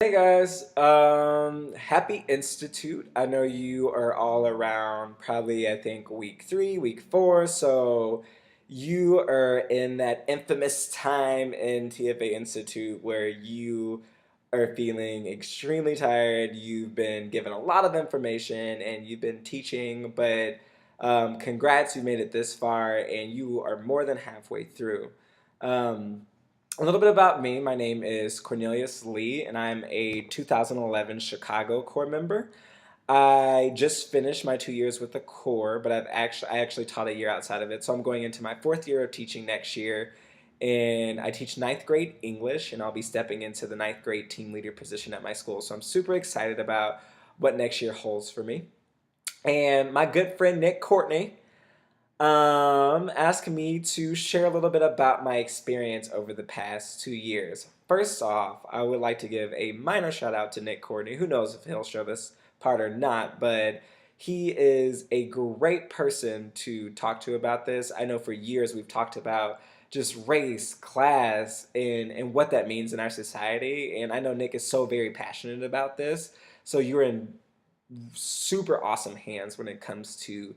Hey guys, happy Institute. I know you are all around probably I think week 3, week 4, so you are in that infamous time in TFA Institute where you are feeling extremely tired. You've been given a lot of information and you've been teaching, but congrats, you made it this far and you are more than halfway through. Um, a little bit about me. My name is Cornelius Lee, and I'm a 2011 Chicago Corps member. I just finished my 2 years with the Corps, but I actually taught a year outside of it. So I'm going into my fourth year of teaching next year, and I teach ninth grade English, and I'll be stepping into the ninth grade team leader position at my school. So I'm super excited about what next year holds for me. And my good friend Nick Courtney asked me to share a little bit about my experience over the past 2 years. First off, I would like to give a minor shout out to Nick Courtney. Who knows if he'll show this part or not, but he is a great person to talk to about this. I know for years we've talked about just race, class, and what that means in our society. And I know Nick is so very passionate about this. So you're in super awesome hands when it comes to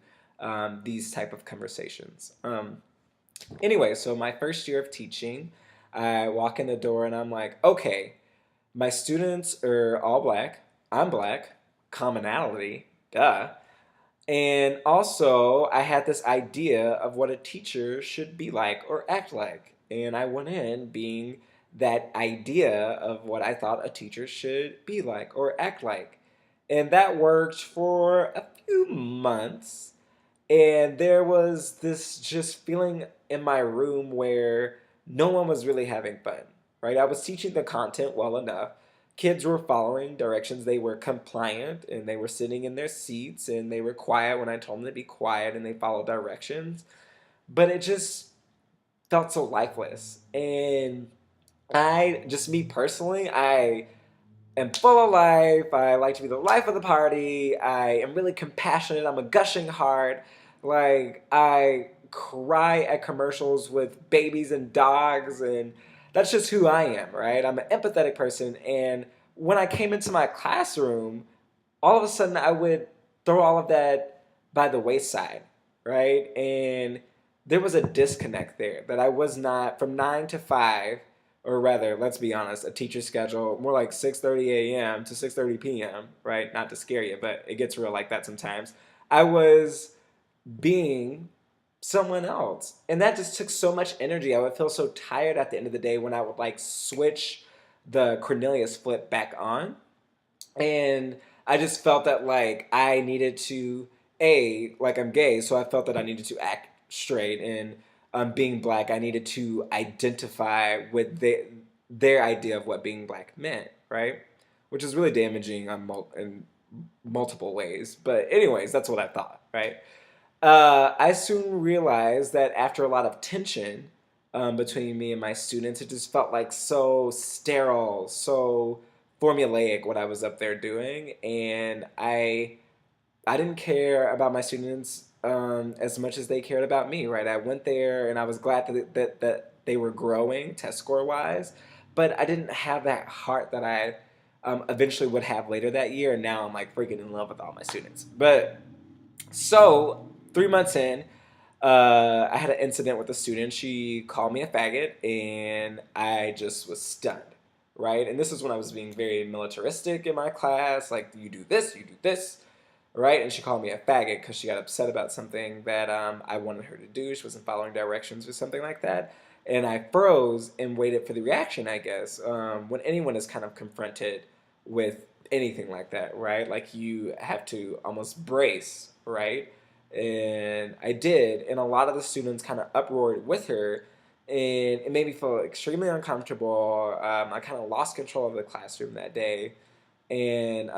these type of conversations. Anyway, so my first year of teaching, I walk in the door and I'm like, okay, my students are all black. I'm black. Commonality, duh. And also, I had this idea of what a teacher should be like or act like. And I went in being that idea of what I thought a teacher should be like or act like. And that worked for a few months. And there was this just feeling in my room where no one was really having fun, right? I was teaching the content well enough. Kids were following directions. They were compliant and they were sitting in their seats and they were quiet when I told them to be quiet and they followed directions. But it just felt so lifeless. And just me personally, I am full of life. I like to be the life of the party. I am really compassionate. I'm a gushing heart. Like, I cry at commercials with babies and dogs, and that's just who I am, right? I'm an empathetic person. And when I came into my classroom, all of a sudden I would throw all of that by the wayside, right? And there was a disconnect there that I was not from 9 to 5, or rather, let's be honest, a teacher schedule more like 6:30 a.m. to 6:30 p.m., right? Not to scare you, but it gets real like that sometimes. I was being someone else. And that just took so much energy. I would feel so tired at the end of the day when I would like switch the Cornelius flip back on, and I just felt that like I needed to like I'm gay, so I felt that I needed to act straight, and being black, I needed to identify with their idea of what being black meant, right? Which is really damaging in multiple ways. But anyways, that's what I thought, right? I soon realized that after a lot of tension between me and my students, it just felt like so sterile, so formulaic what I was up there doing, and I didn't care about my students as much as they cared about me. Right, I went there and I was glad that they were growing test score wise, but I didn't have that heart that I eventually would have later that year. And now I'm like freaking in love with all my students, but. So 3 months in, I had an incident with a student. She called me a faggot, and I just was stunned, right? And this is when I was being very militaristic in my class, like you do this, right? And she called me a faggot because she got upset about something that I wanted her to do. She wasn't following directions or something like that. And I froze and waited for the reaction, I guess. When anyone is kind of confronted with anything like that, right? Like you have to almost brace, right? And I did, and a lot of the students kind of uproared with her, and it made me feel extremely uncomfortable. I kind of lost control of the classroom that day, and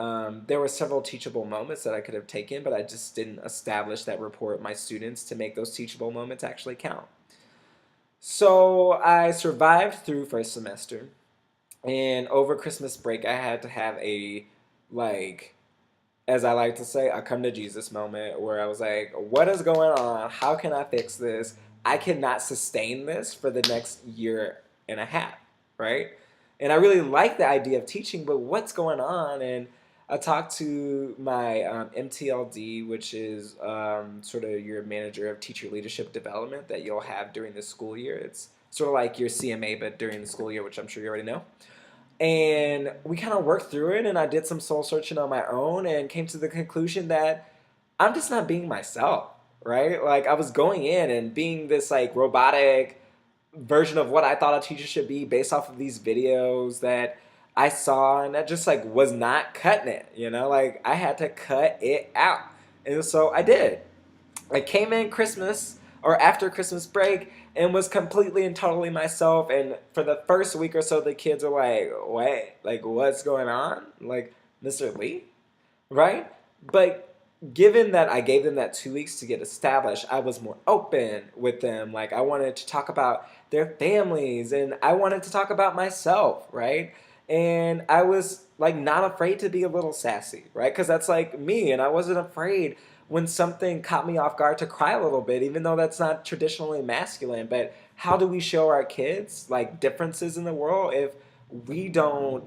there were several teachable moments that I could have taken, but I just didn't establish that rapport with my students to make those teachable moments actually count. So I survived through first semester, and over Christmas break, I had to have like, as I like to say, a come to Jesus moment where I was like, what is going on? How can I fix this? I cannot sustain this for the next year and a half, right? And I really like the idea of teaching, but what's going on? And I talked to my MTLD, which is sort of your manager of teacher leadership development that you'll have during the school year. It's sort of like your CMA, but during the school year, which I'm sure you already know. And we kind of worked through it, and I did some soul searching on my own and came to the conclusion that I'm just not being myself, right? Like I was going in and being this like robotic version of what I thought a teacher should be based off of these videos that I saw, and that just like was not cutting it, you know? Like I had to cut it out. And so I did. I came in Christmas or after Christmas break and was completely and totally myself. And for the first week or so, the kids were like, wait, like, what's going on? Like, Mr. Lee? Right? But given that I gave them that 2 weeks to get established, I was more open with them. Like, I wanted to talk about their families and I wanted to talk about myself, right? And I was like not afraid to be a little sassy, right? Because that's like me, and I wasn't afraid when something caught me off guard to cry a little bit, even though that's not traditionally masculine. But how do we show our kids like differences in the world if we don't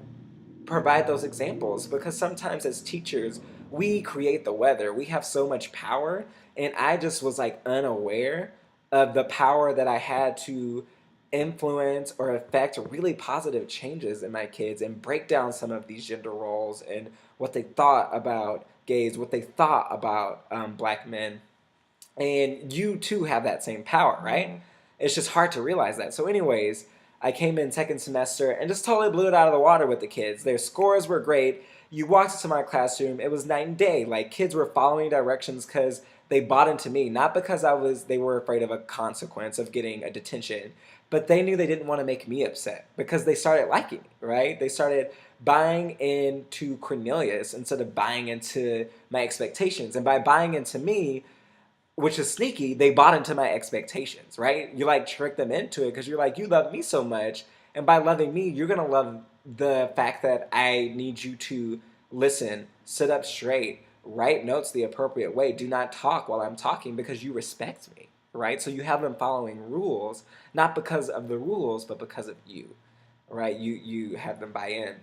provide those examples? Because sometimes as teachers, we create the weather. We have so much power, and I just was like unaware of the power that I had to influence or affect really positive changes in my kids and break down some of these gender roles and what they thought about gays, what they thought about black men. And you too have that same power, right? It's just hard to realize that. So, anyways, I came in second semester and just totally blew it out of the water with the kids. Their scores were great. You walked into my classroom, it was night and day. Like kids were following directions because they bought into me, not because they were afraid of a consequence of getting a detention, but they knew they didn't want to make me upset because they started liking me, right? They started buying into Cornelius instead of buying into my expectations. And by buying into me, which is sneaky, they bought into my expectations, right? You like trick them into it because you're like, you love me so much. And by loving me, you're going to love the fact that I need you to listen, sit up straight, write notes the appropriate way. Do not talk while I'm talking because you respect me, right? So you have them following rules, not because of the rules, but because of you, right? You have them buy in.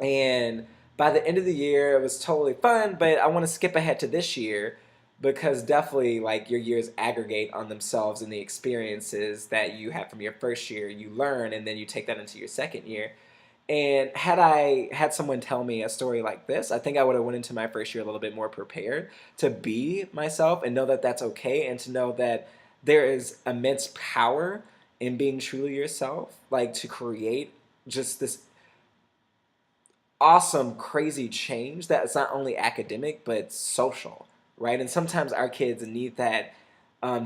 And by the end of the year, it was totally fun, but I want to skip ahead to this year because definitely like your years aggregate on themselves and the experiences that you have from your first year, you learn and then you take that into your second year. And had I had someone tell me a story like this, I think I would have went into my first year a little bit more prepared to be myself and know that that's okay and to know that there is immense power in being truly yourself, like to create just this awesome, crazy change that is not only academic but social, right? And sometimes our kids need that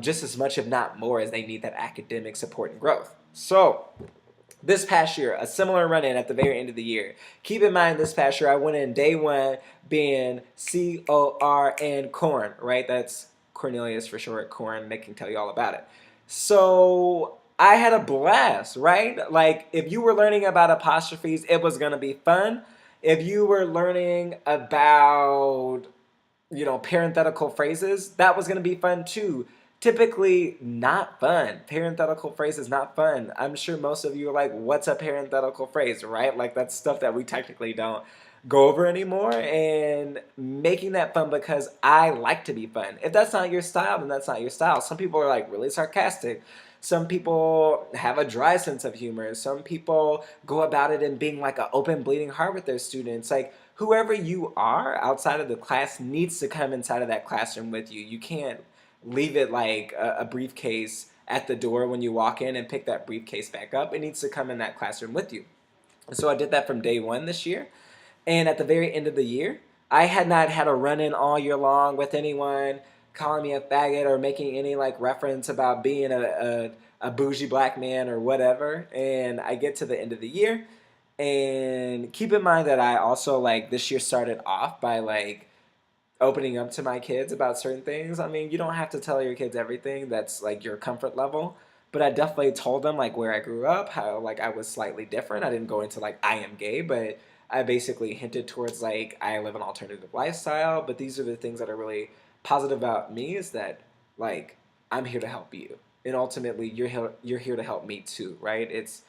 just as much, if not more, as they need that academic support and growth. So, this past year, a similar run in at the very end of the year. Keep in mind, this past year, I went in day one being CORN, corn, right? That's Cornelius for short, corn. They can tell you all about it. So, I had a blast, right? Like, if you were learning about apostrophes, it was going to be fun. If you were learning about, parenthetical phrases, that was going to be fun too. Typically not fun. Parenthetical phrases not fun. I'm sure most of you are like, what's a parenthetical phrase, right? Like that's stuff that we technically don't go over anymore, and making that fun because I like to be fun. If that's not your style, then that's not your style. Some people are like really sarcastic. Some people have a dry sense of humor. Some people go about it in being like an open bleeding heart with their students. Like whoever you are outside of the class needs to come inside of that classroom with you. You can't leave it like a briefcase at the door when you walk in and pick that briefcase back up. It needs to come in that classroom with you. So I did that from day one this year. And at the very end of the year, I had not had a run in all year long with anyone calling me a faggot or making any like reference about being a bougie black man or whatever. And I get to the end of the year. And keep in mind that I also like this year started off by like opening up to my kids about certain things. I mean, you don't have to tell your kids everything that's like your comfort level, but I definitely told them like where I grew up, how like I was slightly different. I didn't go into like I am gay, but I basically hinted towards like I live an alternative lifestyle, but these are the things that are really positive about me is that like I'm here to help you. And ultimately you're here to help me too, right? It's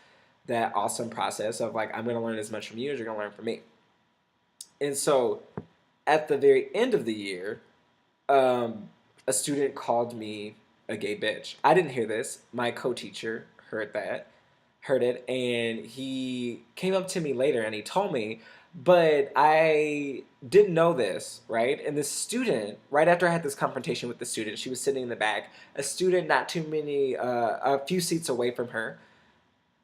that awesome process of like, I'm going to learn as much from you as you're going to learn from me. And so at the very end of the year, um, a student called me a gay bitch. I didn't hear this. My co-teacher heard it, and he came up to me later and he told me, but I didn't know this, right? And the student, right after I had this confrontation with the student, she was sitting in the back. A student not too many, a few seats away from her,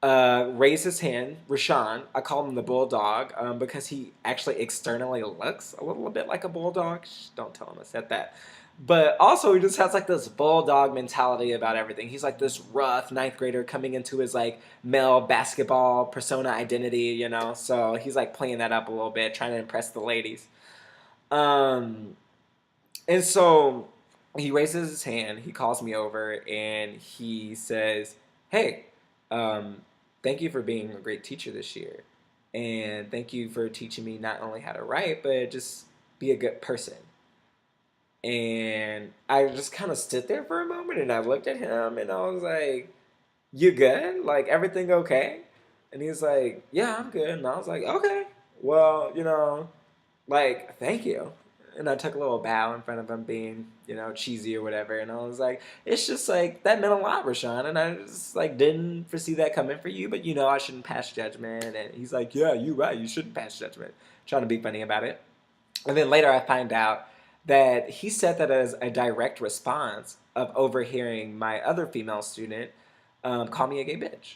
raised his hand. Rashawn, I call him the bulldog because he actually externally looks a little bit like a bulldog. Shh, don't tell him I said that. But also, he just has like this bulldog mentality about everything. He's like this rough ninth grader coming into his like male basketball persona identity, you know. So he's like playing that up a little bit, trying to impress the ladies. Um, and so he raises his hand, he calls me over, and he says, "Hey, um, thank you for being a great teacher this year. And thank you for teaching me not only how to write, but just be a good person." And I just kind of stood there for a moment and I looked at him and I was like, "You good? Like, everything okay?" And he's like, "Yeah, I'm good." And I was like, "Okay, well, like, thank you." And I took a little bow in front of him, being, cheesy or whatever. And I was like, "It's just like that meant a lot, Rashawn." And I just like didn't foresee that coming for you, but I shouldn't pass judgment. And he's like, "Yeah, you're right. You shouldn't pass judgment." Trying to be funny about it. And then later I find out that he said that as a direct response of overhearing my other female student call me a gay bitch.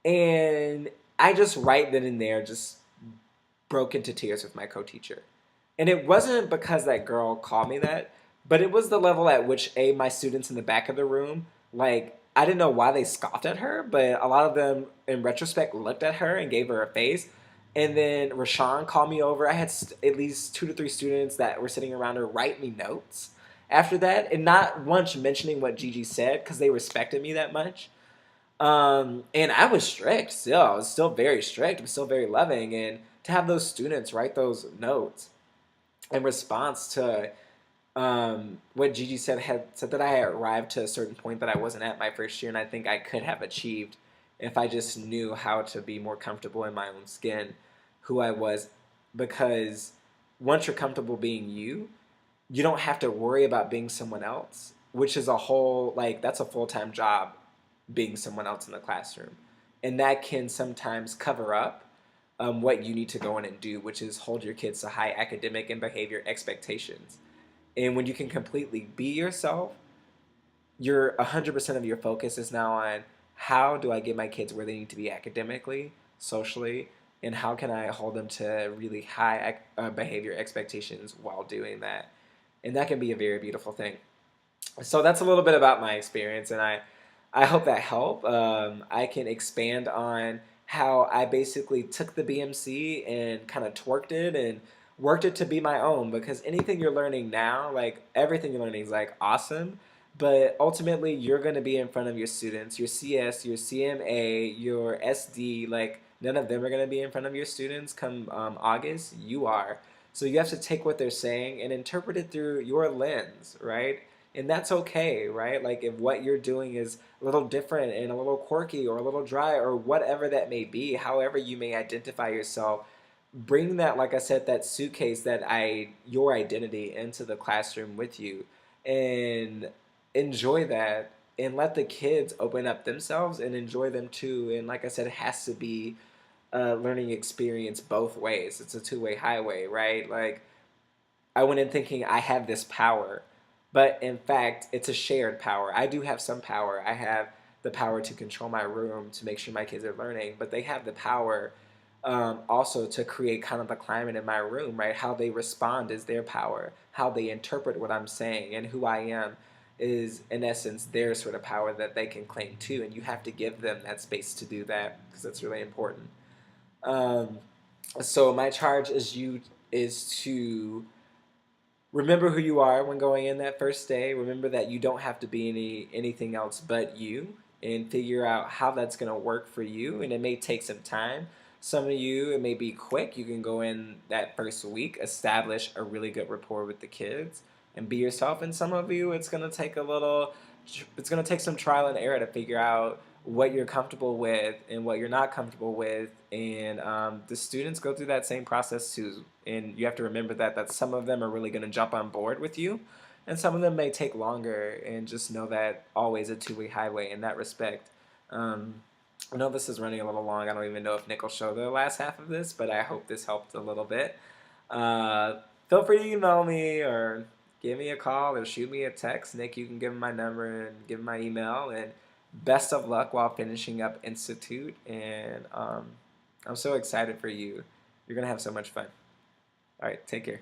And I just right then and there just broke into tears with my co-teacher. And it wasn't because that girl called me that, but it was the level at which my students in the back of the room, like, I didn't know why they scoffed at her, but a lot of them in retrospect looked at her and gave her a face. And then Rashawn called me over. I had at least 2 to 3 students that were sitting around her write me notes after that, and not once mentioning what Gigi said because they respected me that much. And I was strict still. I was still very strict. I'm still very loving. And to have those students write those notes in response to what Gigi had said that I had arrived to a certain point that I wasn't at my first year, and I think I could have achieved if I just knew how to be more comfortable in my own skin, who I was, because once you're comfortable being you, you don't have to worry about being someone else, which is a whole, like, that's a full-time job, being someone else in the classroom. And that can sometimes cover up what you need to go in and do, which is hold your kids to high academic and behavior expectations. And when you can completely be yourself, 100% of your focus is now on how do I get my kids where they need to be academically, socially, and how can I hold them to really high behavior expectations while doing that. And that can be a very beautiful thing. So that's a little bit about my experience, and I hope that helped. I can expand on how I basically took the BMC and kind of twerked it and worked it to be my own, because anything you're learning now, like everything you're learning is like awesome, but ultimately you're going to be in front of your students, your CS, your CMA, your SD, like none of them are going to be in front of your students come August. You are. So you have to take what they're saying and interpret it through your lens, right? And that's okay, right? Like if what you're doing is a little different and a little quirky or a little dry or whatever that may be, however you may identify yourself, bring that, like I said, that suitcase, your identity into the classroom with you, and enjoy that, and let the kids open up themselves and enjoy them too. And like I said, it has to be a learning experience both ways. It's a two-way highway, right? Like I went in thinking I have this power, but in fact, it's a shared power. I do have some power. I have the power to control my room to make sure my kids are learning, but they have the power also to create kind of the climate in my room, right? How they respond is their power. How they interpret what I'm saying and who I am is, in essence, their sort of power that they can claim too. And you have to give them that space to do that because that's really important. Um, so my charge is to remember who you are when going in that first day. Remember that you don't have to be anything else but you, and figure out how that's going to work for you. And it may take some time. Some of you, it may be quick. You can go in that first week, establish a really good rapport with the kids, and be yourself. And some of you, it's going to take some trial and error to figure out what you're comfortable with and what you're not comfortable with, and the students go through that same process too. And you have to remember that some of them are really going to jump on board with you, and some of them may take longer. And just know that always a two-way highway in that respect. Um, I know this is running a little long. I don't even know if Nick will show the last half of this, but I hope this helped a little bit. Uh, Feel free to email me or give me a call or shoot me a text. Nick, you can give him my number and give him my email. And best of luck while finishing up Institute. And I'm so excited for you. You're going to have so much fun. All right, take care.